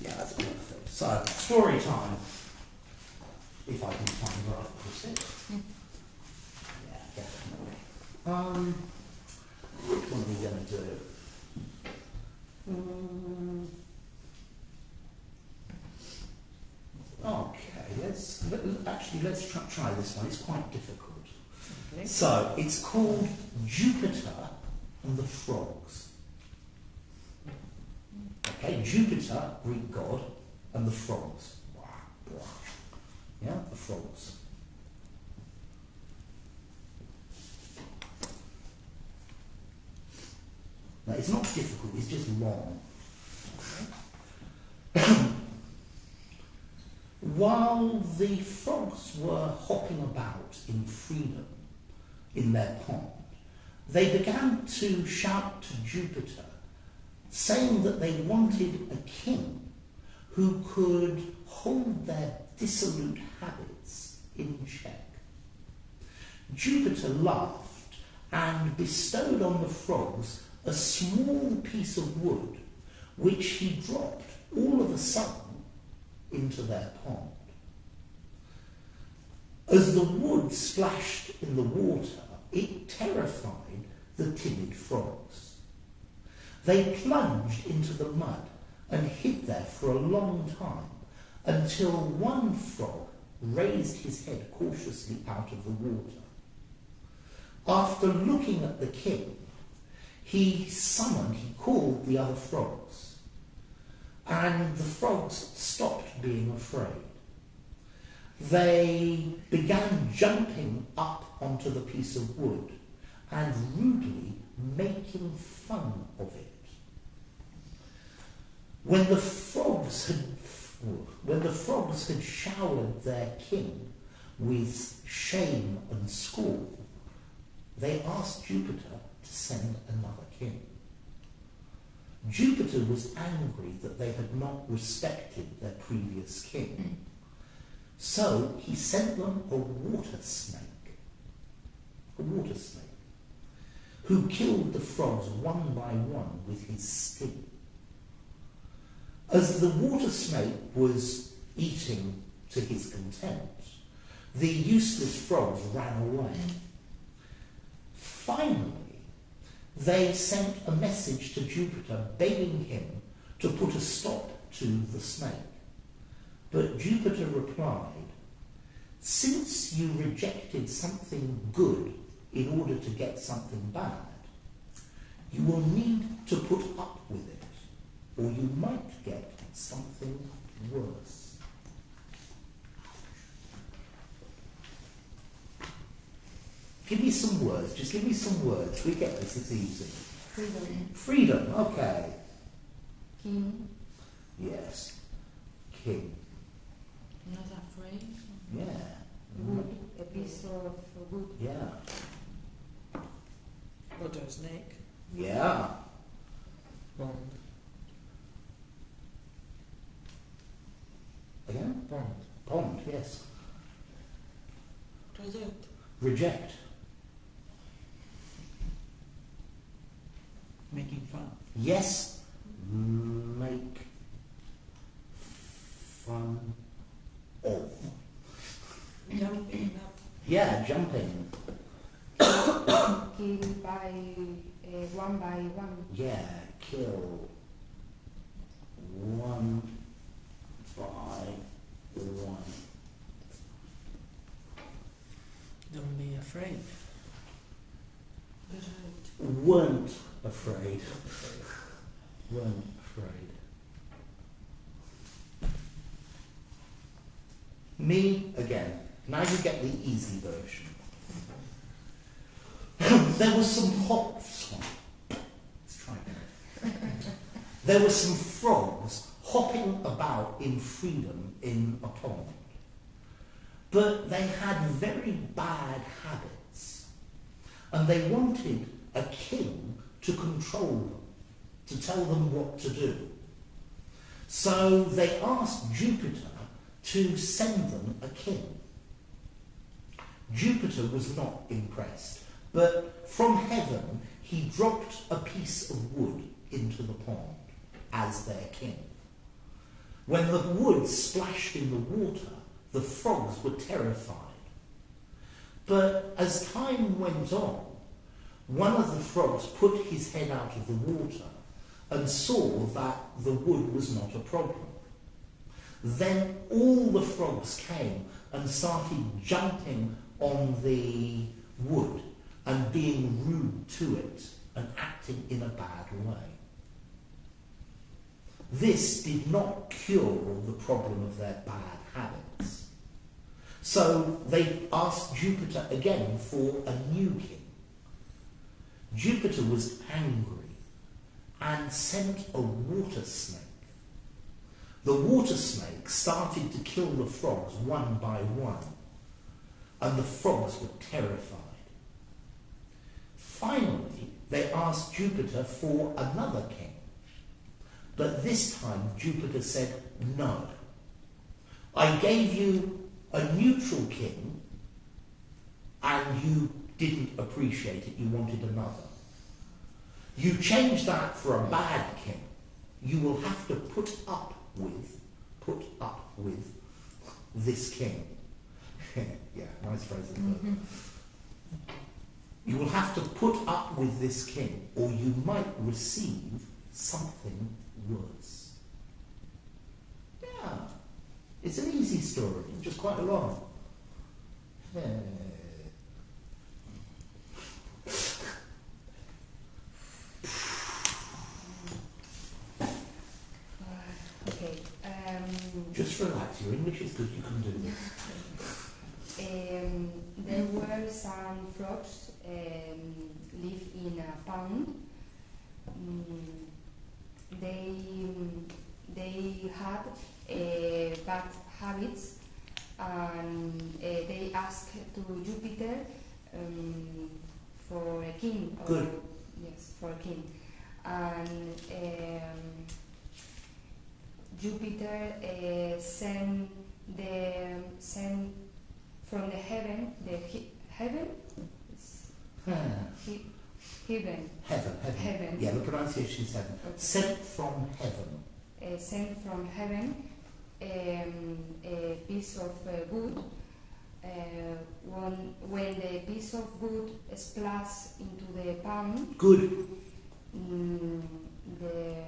Yeah, that's perfect. So, story time. If I can find where I've put it. Yeah, definitely. Which one are we going to do? Okay, let's try this one. It's quite difficult. Okay. So, it's called Jupiter and the Frogs. Okay, Jupiter, Greek god, and the frogs. Yeah, the frogs. Now, it's not difficult, it's just long. While the frogs were hopping about in freedom in their pond, they began to shout to Jupiter, saying that they wanted a king who could hold their dissolute habits in check. Jupiter laughed and bestowed on the frogs a small piece of wood, which he dropped all of a sudden into their pond. As the wood splashed in the water, it terrified the timid frogs. They plunged into the mud and hid there for a long time, until one frog raised his head cautiously out of the water. After looking at the king, he called the other frogs, and the frogs stopped being afraid. They began jumping up onto the piece of wood and rudely making fun of it. When the frogs had showered their king with shame and scorn, they asked Jupiter to send another king. Jupiter was angry that they had not respected their previous king. So he sent them a water snake, who killed the frogs one by one with his sting. As the water snake was eating to his content, the useless frogs ran away. Finally, they sent a message to Jupiter begging him to put a stop to the snake. But Jupiter replied, "Since you rejected something good in order to get something bad, you will need to put up with it, or you might get something worse." Give me some words. Just give me some words. We get this. It's easy. Freedom. Freedom. Okay. King. Yes. King. Not afraid. Yeah. Wood. A piece of wood. Yeah. Water snake. Yeah. Pond. Again? Pond. Pond. Yes. Reject. Reject. Making fun. Yes. Make fun of. Jumping up. Yeah, jumping. Kill by one by one. Yeah, kill one by one. Don't be afraid. Weren't afraid. Weren't afraid. Me again. Now you get the easy version. There was some Let's try that. There were some frogs hopping about in freedom in a pond. But they had very bad habits. And they wanted a king to control them, to tell them what to do. So they asked Jupiter to send them a king. Jupiter was not impressed, but from heaven he dropped a piece of wood into the pond as their king. When the wood splashed in the water, the frogs were terrified. But as time went on, one of the frogs put his head out of the water and saw that the wood was not a problem. Then all the frogs came and started jumping on the wood and being rude to it and acting in a bad way. This did not cure the problem of their bad habits. So they asked Jupiter again for a new king. Jupiter was angry and sent a water snake. The water snake started to kill the frogs one by one, and the frogs were terrified. Finally, they asked Jupiter for another king. But this time Jupiter said, no. I gave you a neutral king and you didn't appreciate it, you wanted another. You changed that for a bad king. You will have to put up with this king. Yeah, nice phrase. Mm-hmm. You will have to put up with this king, or you might receive something worse. Yeah, it's an easy story, just quite long. Okay. Just relax, your English is good, you can do this. There were some frogs live in a pond. They had bad habits, and they asked to Jupiter for a king. Good. Yes, for a king. And Jupiter sent from the heaven, heaven. Heaven. Yeah, the pronunciation is heaven. Okay. Sent from heaven. Sent from heaven a piece of wood. When the piece of wood splashed into the pond, good. The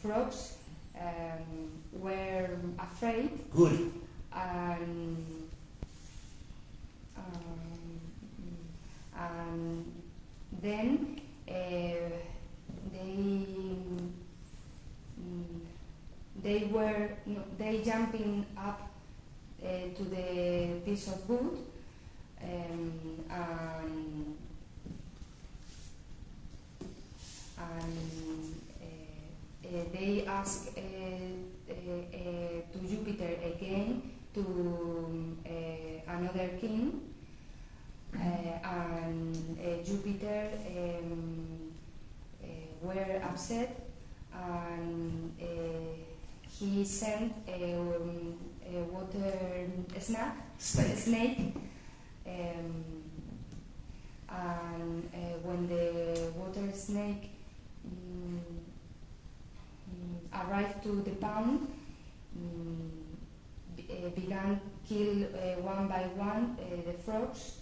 frogs were afraid. Good. And then they jumping up to the piece of wood, and they ask to Jupiter again to another king. And Jupiter were upset, and he sent a water snake. And when the water snake arrived to the pond, began kill one by one the frogs.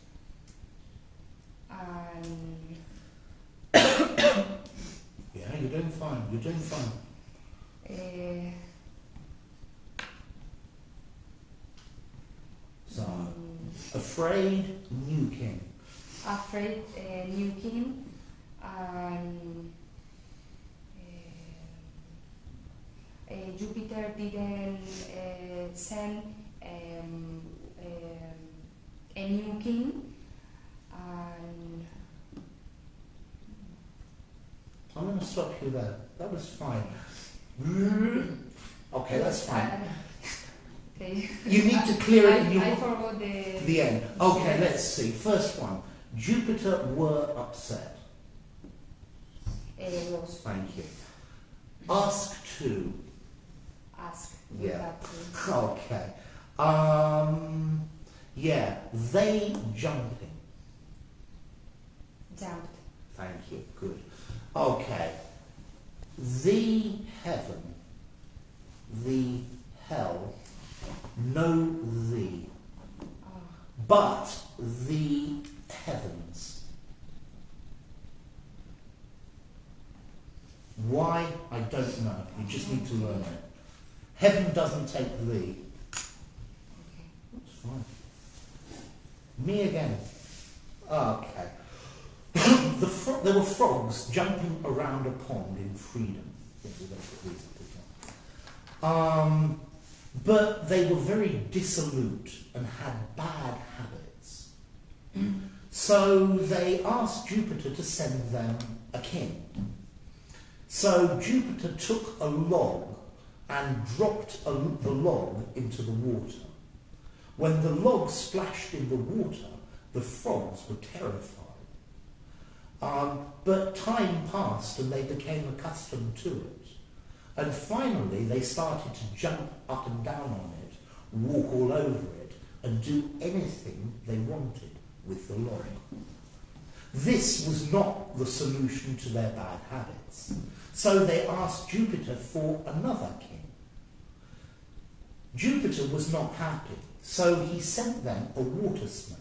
Yeah, you're doing fine. You're doing fine. So, afraid new king. Afraid new king, and Jupiter didn't send a new king. And I'm going to stop you there. That was fine. Okay, that's fine. Okay. You need to clear it. I forgot the end. Okay, let's see. First one. Jupiter were upset. Was. Thank you. Ask to. Ask. Yeah. Okay. Yeah. They jumping. Jumped. Thank you. Good. Okay. The heaven. The you just need to learn it. Heaven doesn't take thee. Okay. That's fine. Me again. Okay. There were frogs jumping around a pond in freedom. Yes, we don't put these up as well. But they were very dissolute and had bad habits. So they asked Jupiter to send them a king. So Jupiter took a log and dropped the log into the water. When the log splashed in the water, the frogs were terrified. But time passed and they became accustomed to it. And finally they started to jump up and down on it, walk all over it, and do anything they wanted with the log. This was not the solution to their bad habits. So they asked Jupiter for another king. Jupiter was not happy, so he sent them a water snake.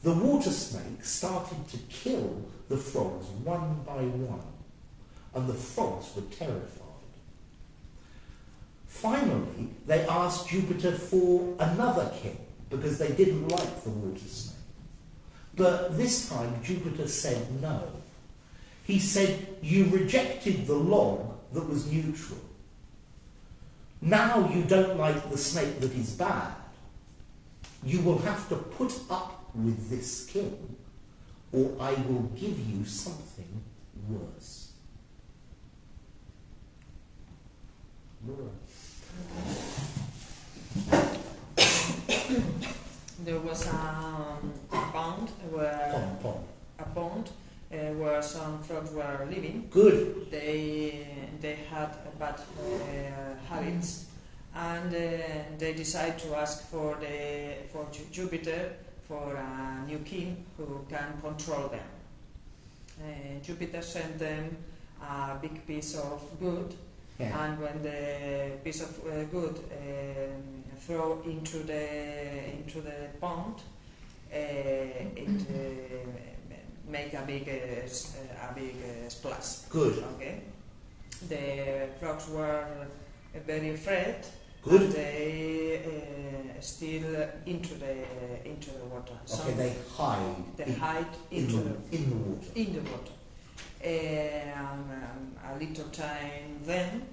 The water snake started to kill the frogs one by one, and the frogs were terrified. Finally, they asked Jupiter for another king, because they didn't like the water snake. But this time Jupiter said no. He said, you rejected the log that was neutral. Now you don't like the snake that is bad. You will have to put up with this king, or I will give you something worse. Laura. There was a pond where where some frogs were living. Good. They had bad habits, and they decided to ask for Jupiter for a new king who can control them. Jupiter sent them a big piece of wood, and when the piece of wood throw into the pond, it make a big splash. Good. Okay. The frogs were very afraid. Good. And they still into the water. Okay, they hide. They hide in the water. In the water. A little time then,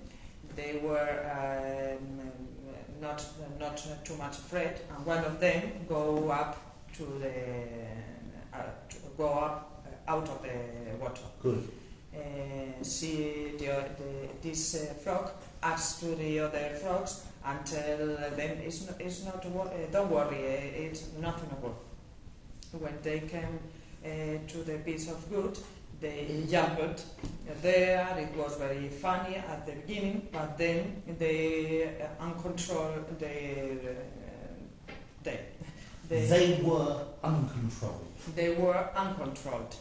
they were not too much afraid, and one of them go up out of the water. Good. See this frog asks to the other frogs and tell them it's not don't worry, it's nothing at all. When they came to the piece of wood, they jumped there. It was very funny at the beginning, but then they uncontrolled. They were uncontrolled. They were uncontrolled,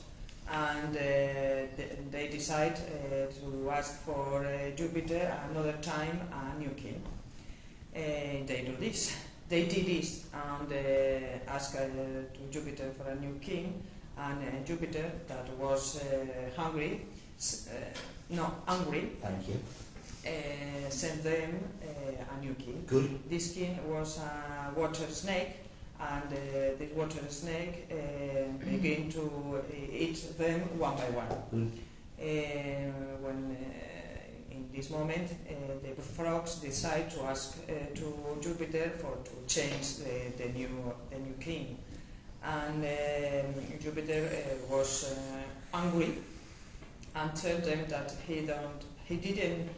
and they decide to ask for Jupiter another time a new king. They do this. They did this and asked to Jupiter for a new king, and Jupiter, that was angry. Thank you. Sent them a new king. Good. This king was a water snake, and this water snake began to eat them one by one. When in this moment the frogs decide to ask to Jupiter to change the new king, and Jupiter was angry and told them that he didn't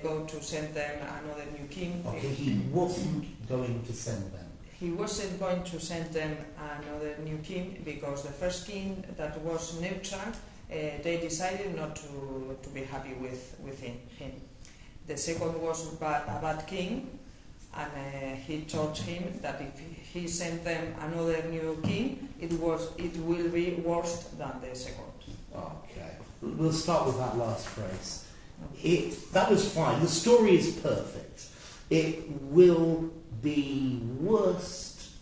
go to send them another new king. Okay, he wasn't going to send them. He wasn't going to send them another new king because the first king that was neutral, they decided not to be happy with him. The second was a bad king, and he told him that if he sent them another new king, it will be worse than the second. Okay, we'll start with that last phrase. That was fine. The story is perfect. It will be worse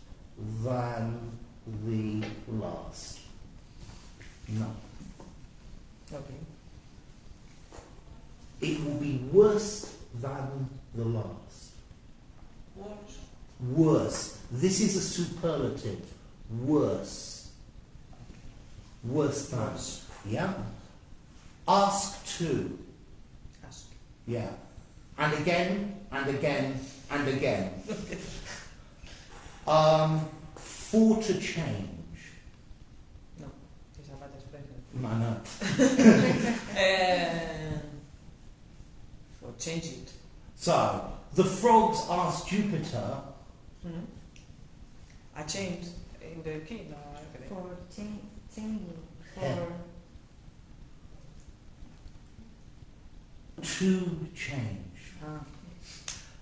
than the last. No. Okay. It will be worse than the last. Worse. Worse. This is a superlative. Worse. Worse than. Worse. Yeah. Ask to. Ask. Yeah. And again, and again, and again. For to change. No, it's a bad expression. I know. For change it. So, the frogs asked Jupiter. Hmm. I changed in the key. No, okay. For changing. For Yeah. To change.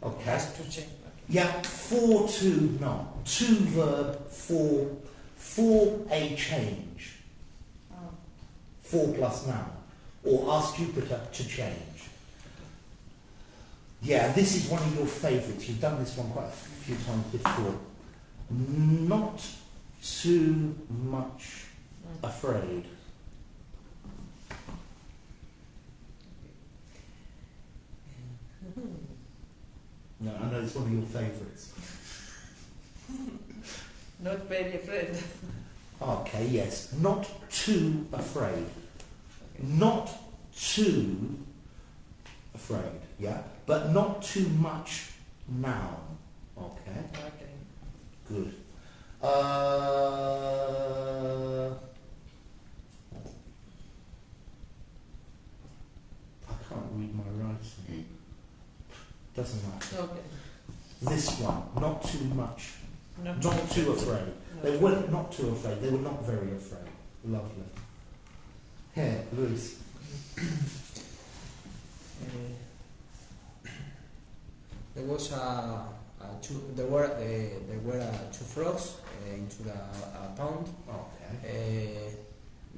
Okay. Has to change. Okay. Yeah, for to not. To verb for a change. oh, For plus noun. Or ask Jupiter to change. Yeah, this is one of your favourites. You've done this one quite a few times before. Not too much afraid. No, I know it's one of your favourites. Not very afraid. Okay, yes. Not too afraid. Not too afraid, yeah? But not too much noun. Okay, Okay. good. I can't read my writing. Doesn't matter. Okay. This one, not too much. Not Not too afraid. Not They too weren't not too afraid. They were not very afraid. Lovely. Here, Luis. There was there were two frogs into the pond. Okay.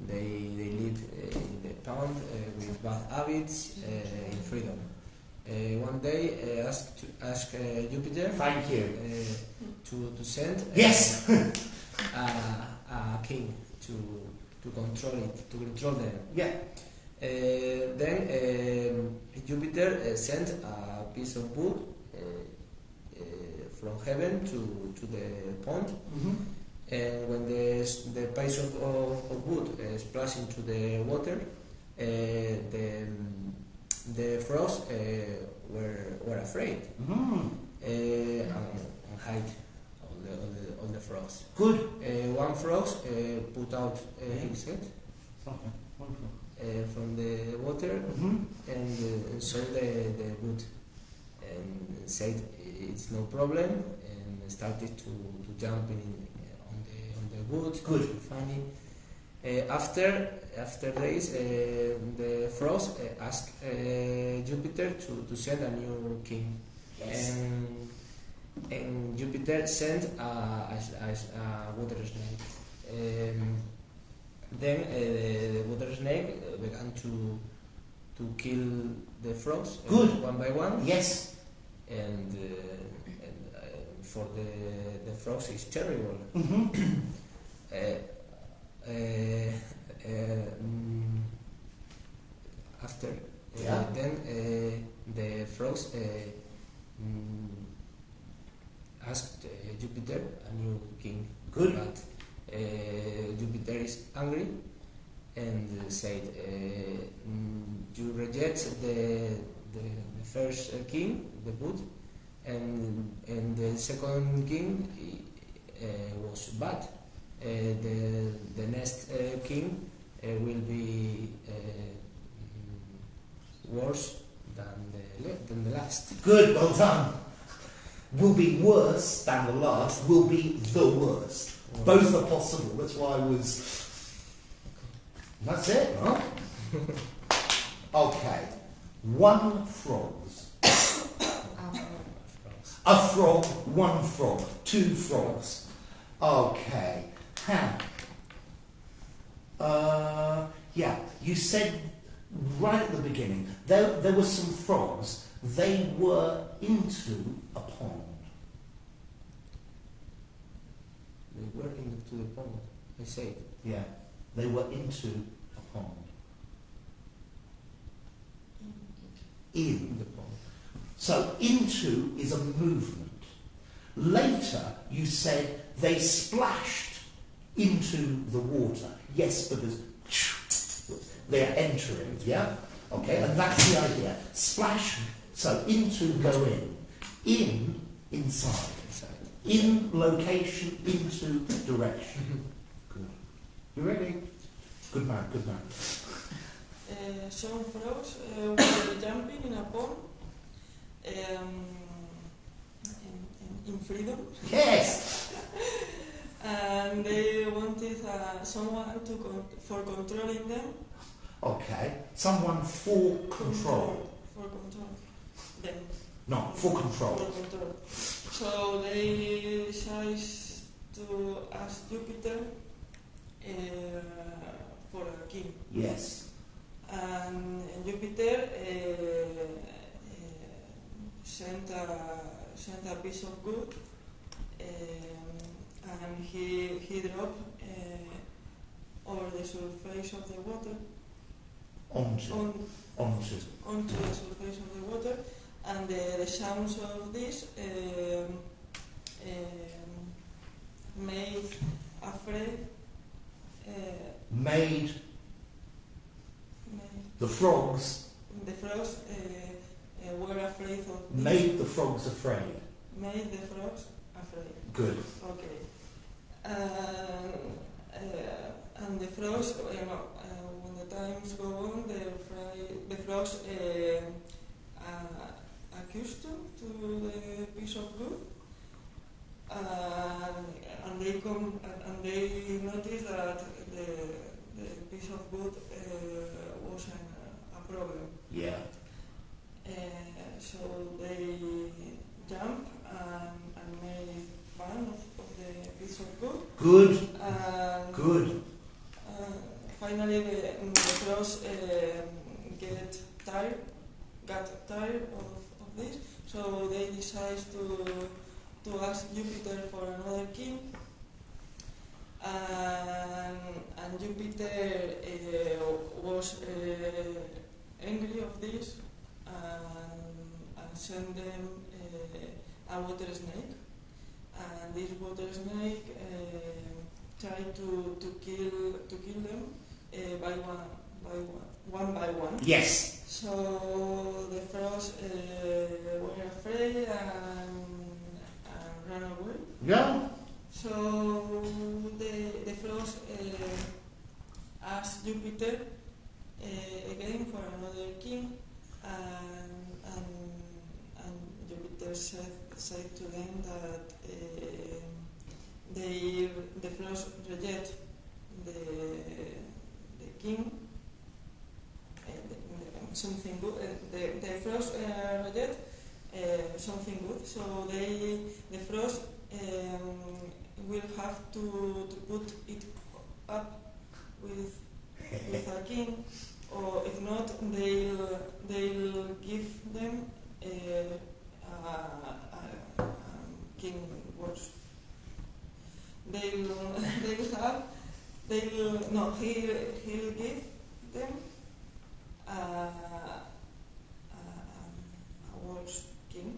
They live in the pond with bad habits in freedom. One day asked Jupiter Thank you. to send Yes. a king to control them. Yeah. Then Jupiter sent a piece of wood from heaven to the pond, Mm-hmm. and when the piece of wood splashed into the water, the frogs were afraid Mm. and hide all the frogs. Good. One frog put out his head Okay. Wonderful. from the water Mm-hmm. and saw the wood and said it's no problem and started to jump on the wood. Good. Funny. After days, the frogs asked Jupiter to send a new king. Yes. And Jupiter sent a water snake. Then the water snake began to kill the frogs Good. one by one. Yes. And for the frogs it's terrible. Mm-hmm. After Yeah. then the frogs asked Jupiter a new king. Good. But Jupiter is angry and said, you reject the first king, the wood, and the second king was bad. The next king will be worse than the last. Good. Well done. Will be worse than the last. Will be the worst. Both are possible. That's why I was. That's it, huh? Okay. One frogs. A frog, one frog, two frogs. Okay. Yeah, you said right at the beginning, there were some frogs, they were into a pond. They were into the pond, I said. Yeah, they were into a pond. in. The pond. So into is a movement. Later you said they splashed into the water. Yes, because they're entering, yeah? Okay, and that's the idea. Splash, so into, go in. In, inside. In, location, into, direction. Good. You ready? Good man, good man. Some frogs were jumping in a pond in freedom. Yes! And they wanted someone for controlling them. Okay, someone for control. For control them. No, for control. For control. So they decided to ask Jupiter for a king. Yes. And Jupiter sent a piece of wood, and he dropped over the surface of the water Onto. onto the surface of the water, and the sounds of this made afraid. Made the frogs. The frogs were afraid of this. Made the frogs afraid. Made the frogs afraid. Good. Okay. And the frogs, when the times go on, the frogs accustomed to the piece of wood, and they noticed that the piece of wood wasn't a problem. Yeah. So they jumped and made fun of the piece of wood. Good. Good. Finally, the frogs got tired of this, so they decided to ask Jupiter for another king. And Jupiter was angry of this and sent them a water snake. And this water snake tried to kill them one by one. Yes. So the frogs were afraid and ran away. Yeah. So the frogs asked Jupiter again for another king, and Jupiter said to them that the frogs reject the king. Something good. The frogs reject something good. So the frogs will have to put it up with a king, or if not, they'll give them a king worse. He'll give them a worse king.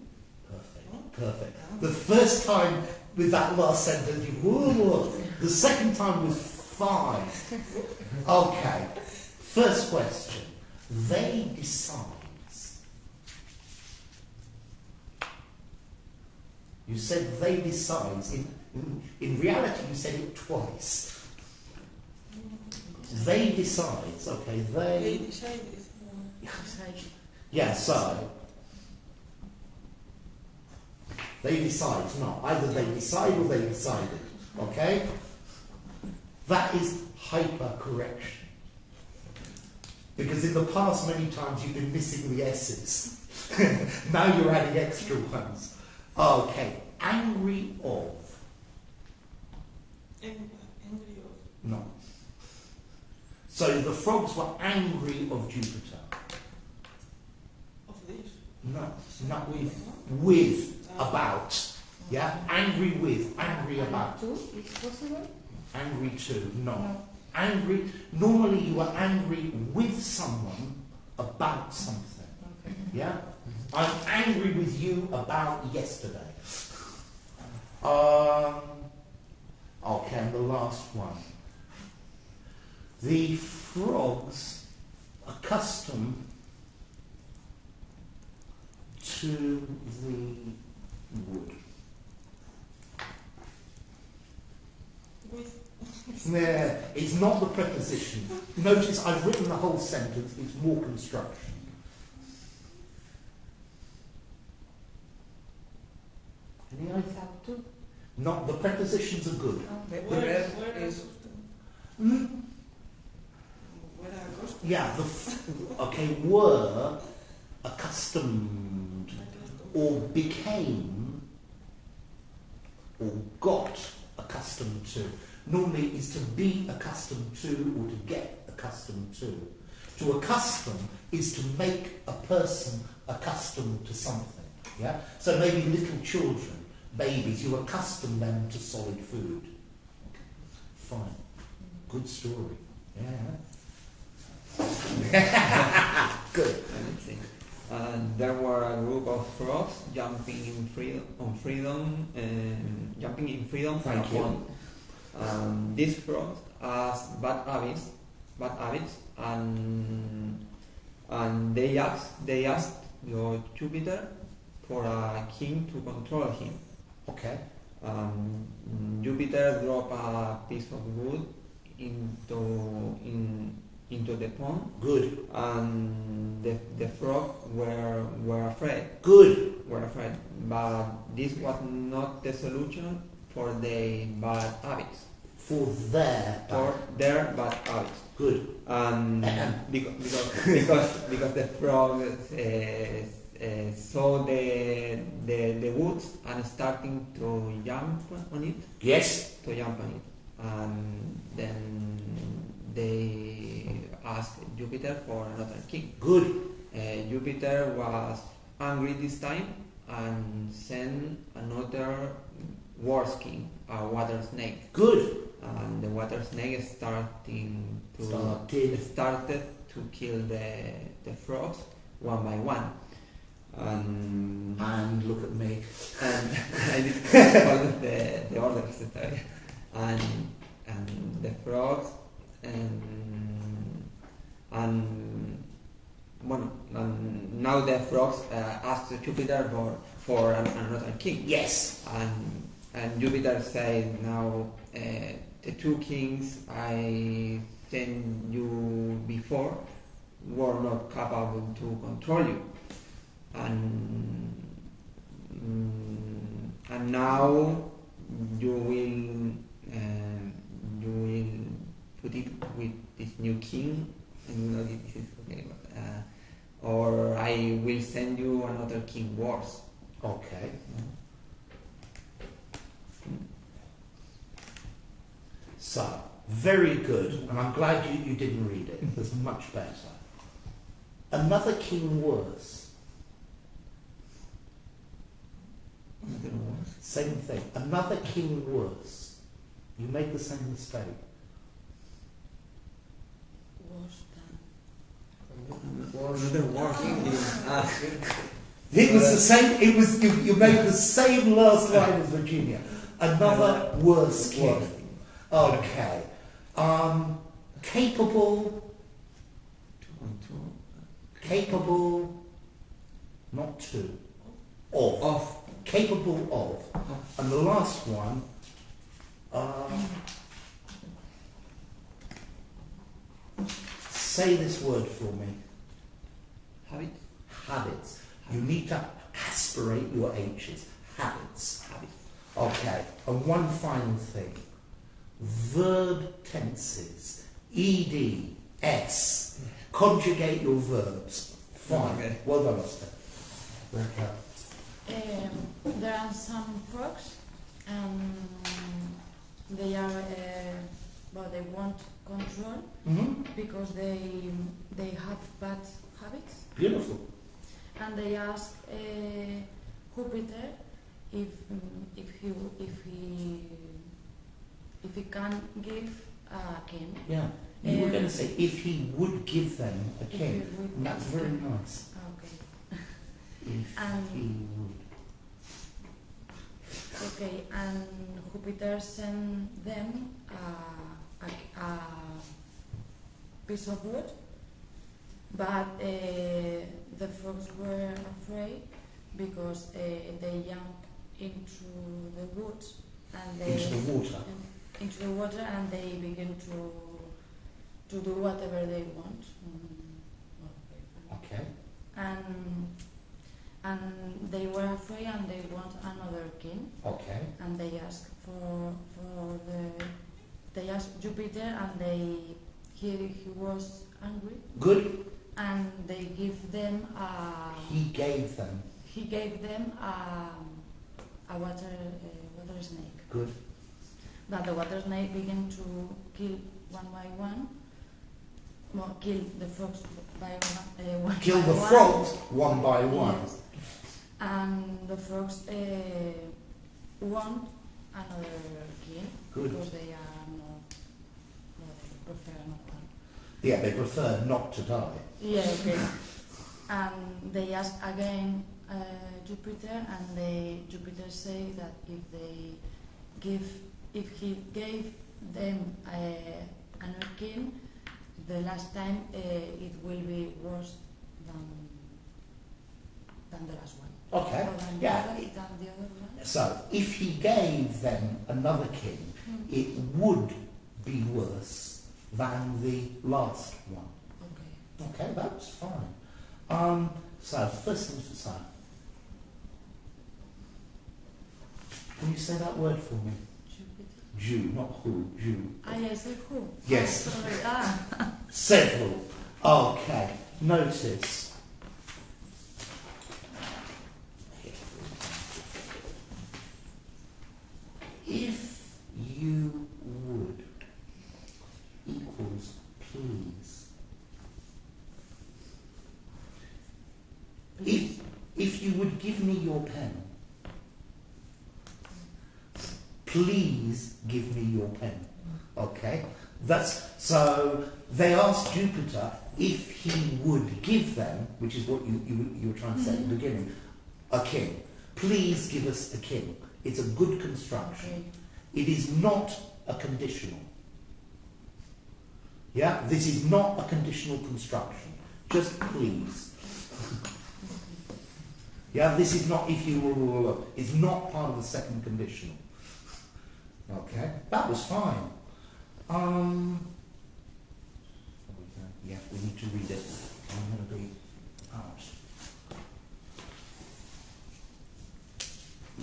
Perfect. Perfect. The first time with that last sentence, the second time was fine. Okay. First question. They decides. You said they decides. In reality, you said it twice. They decides. Okay, They decided. Yeah, so. They decide. No, either they decide or they decided. Okay? That is hyper-correction. Because in the past, many times you've been missing the S's. Now you're adding extra ones. Okay. Angry of. Angry of. No. So the frogs were angry of Jupiter. Of this? No, not with. With. About. Yeah? Angry with. Angry about. Two is possible? Angry to. No. Angry. Normally you are angry with someone about something. Yeah? I'm angry with you about yesterday. Okay, and the last one. The frogs accustomed to the wood. With Yeah, it's not the preposition. Notice I've written the whole sentence, it's more construction. Any idea? Without to. Not the prepositions are good. The where verb are is Mm? where are accustomed? Yeah, okay, were accustomed or became or got accustomed to. Normally is to be accustomed to or to get accustomed to. To accustom is to make a person accustomed to something. Yeah? So maybe little children, babies, you accustom them to solid food. Okay. Fine. Good story. Yeah. Good. There were a group of frogs jumping in freedom for a Thank you. pond. These frogs had bad habits, and they asked your Jupiter for a king to control him. Okay. Jupiter dropped a piece of wood into the pond, Good. and the frogs were afraid. Good. But this was not the solution for their bad habits. For their Bad habits. Good. Because the frog saw the woods and starting to jump on it. Yes. And then they asked Jupiter for another king. Good. Jupiter was angry this time and sent another worse king, a water snake. Good. And the water snake started to kill the frogs one by one. And look at me. And I didn't follow the order of the story. And the frogs and now the frogs asked Jupiter for another king. Yes. And Jupiter said, now the two kings I sent you before were not capable to control you. And now you will put it with this new king, and this is okay, or I will send you another king worse. Okay. So, very good, and I'm glad you didn't read it. It was much better. Another king worse. Same thing. Another king worse. You made the same mistake. Worse Another working It was the same. It was you made the same last line as Virginia. Another worse king. Okay. Capable. Not to. Of. Capable of. And the last one. Say this word for me. Habits. You need to aspirate your H's. Habits. Okay. And one final thing. Verb tenses. ED, S. Conjugate your verbs. Fine. Okay. Well done, Oscar. Okay. There are some frogs, and they are they want control because they have bad habits. Beautiful. And they ask Jupiter if he can give a king. Yeah. You were going to say if he would give them a king. If he would And that's give very them. nice. Okay. If And- he would. Okay, and Jupiter sent them a piece of wood, but the frogs were afraid because they jumped into the woods and they Into the water. into the water and they begin to do whatever they want. Okay. And they were afraid and they want another king. Okay. And they asked they asked Jupiter and he was angry Good. and they give them He gave them. a water snake. Good. But the water snake began to kill one by one. Well, kill the frogs by one. Kill by the one. frogs one by one. Yes. And the frogs want another king Good. because they are not prefer not one. Yeah, they prefer not to die. Yeah, okay. And they ask again Jupiter, and Jupiter say that if he gave them another king, the last time it will be worse than the last one. Okay. Or than Yeah. the other one. So, if he gave them another king, it would be worse than the last one. Okay. Okay, that's fine. So, first things first. Can you say that word for me? Jupiter. Jew, not who. Jew. I said who? Yes. Oh, sorry. Several. Okay. Notice. If you would equals please. If you would give me your pen, please give me your pen. Okay? That's so they asked Jupiter if he would give them, which is what you were trying to say at the beginning, a king. Please give us a king. It's a good construction. Okay. It is not a conditional. Yeah? This is not a conditional construction. Just please. Yeah, this is not if you will, it's not part of the second conditional. Okay, that was fine. Yeah, we need to read it. I'm going to be out.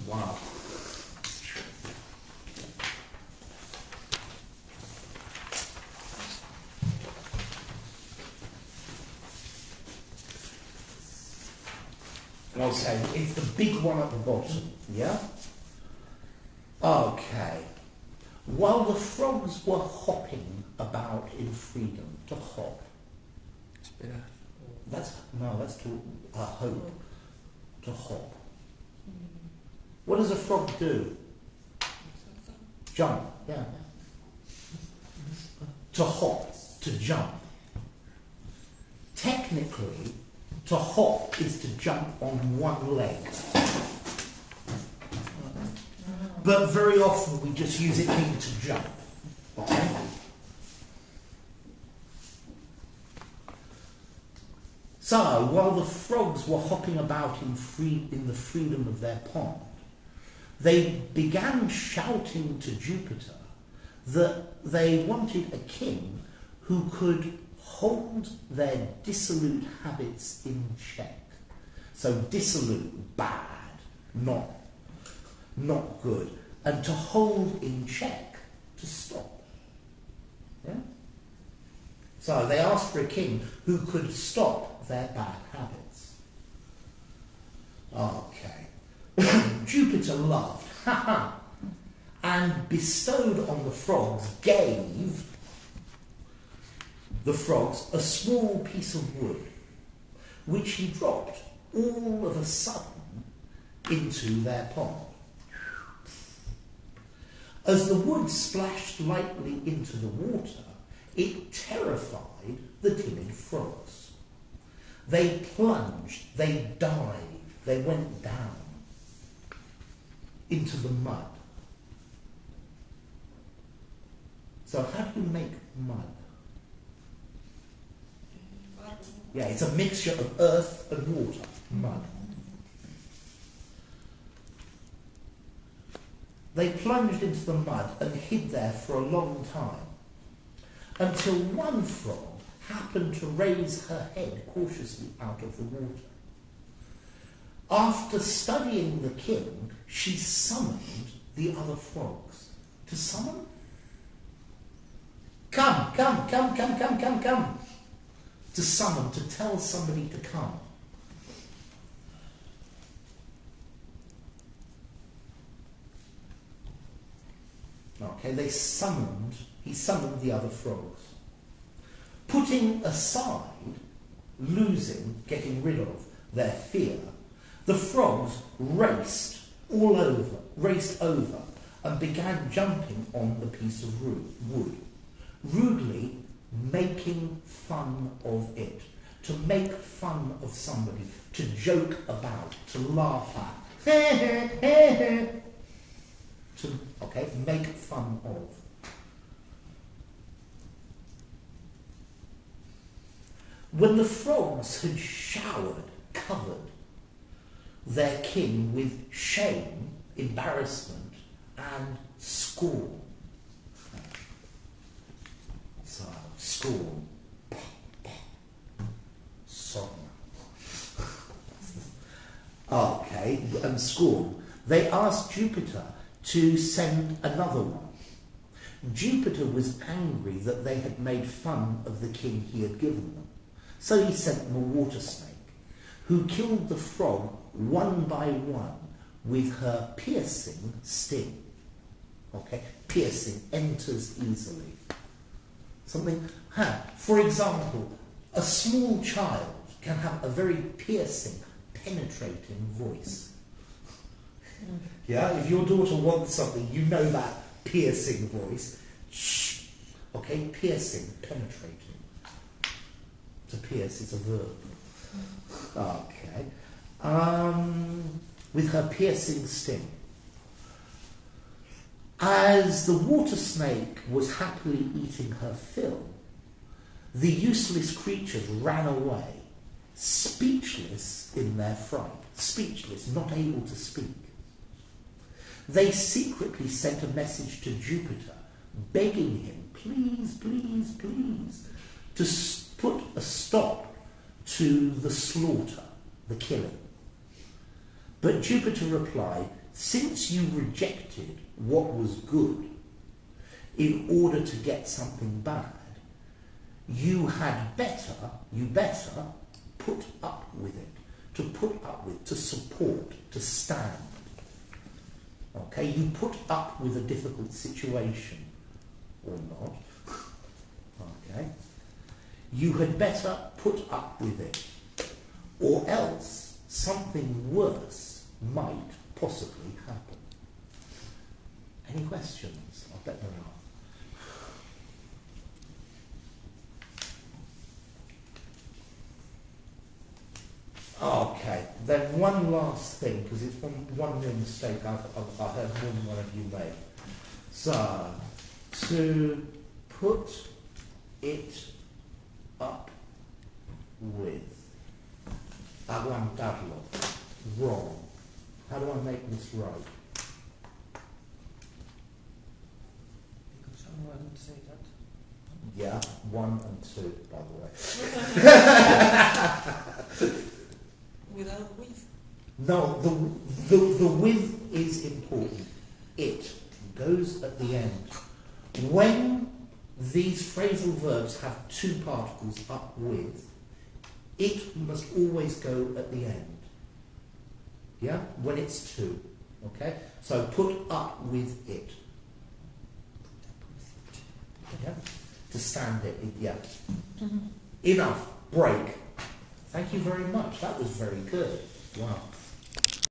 Wow. Okay, it's the big one at the bottom, yeah? Okay. While the frogs were hopping about in freedom, to hop. Esperar. That's to hope. To hop. What does a frog do? Jump, yeah. To hop, to jump. Technically, to hop is to jump on one leg. But very often we just use it mean to jump. Okay? So, while the frogs were hopping about in the freedom of their pond, they began shouting to Jupiter that they wanted a king who could hold their dissolute habits in check. So dissolute, bad, not good. And to hold in check, to stop. Yeah? So they asked for a king who could stop their bad habits. Okay. Jupiter laughed, and bestowed on the frogs, gave the frogs a small piece of wood, which he dropped all of a sudden into their pond. As the wood splashed lightly into the water, it terrified the timid frogs. They plunged, they dived, they went down into the mud. So how do you make mud? Yeah, it's a mixture of earth and water, mud. They plunged into the mud and hid there for a long time, until one frog happened to raise her head cautiously out of the water. After studying the king, she summoned the other frogs. To summon? Come, come, come, come, come, come, come. To summon, to tell somebody to come. Okay, he summoned the other frogs. Putting aside, getting rid of their fear, the frogs raced over and began jumping on the piece of wood, rudely making fun of it. To make fun of somebody, to joke about, to laugh at. Make fun of. When the frogs had covered their king with shame, embarrassment, and scorn. So, scorn. Sodom. Okay, and scorn. They asked Jupiter to send another one. Jupiter was angry that they had made fun of the king he had given them. So he sent them a water snake, who killed the frog one by one with her piercing sting. Okay, piercing enters easily. For example, a small child can have a very piercing, penetrating voice. Yeah, if your daughter wants something, you know that piercing voice. Shh. Okay, piercing, penetrating. To pierce is a verb. Okay. With her piercing sting. As the water snake was happily eating her fill, the useless creatures ran away, speechless in their fright. Speechless, not able to speak. They secretly sent a message to Jupiter, begging him, please, please, please, to put a stop to the slaughter, the killing. But Jupiter replied, since you rejected what was good in order to get something bad, you better put up with it. To put up with, to support, to stand. Okay, you put up with a difficult situation, or not. Okay, you had better put up with it, or else something worse might possibly happen. Any questions? I bet there are. Okay, then one last thing, because it's one real mistake I heard more than one of you make. So, to put it up with. Aguantarlo. Wrong. How do I make this right? Because someone didn't say that. Yeah, 1 and 2, by the way. Without with? No, the with is important. It goes at the end. When these phrasal verbs have two particles, up with, it must always go at the end. Yeah? When it's two. Okay? So put up with it. Yeah? To stand it. Yeah. Enough. Break. Thank you very much. That was very good. Wow.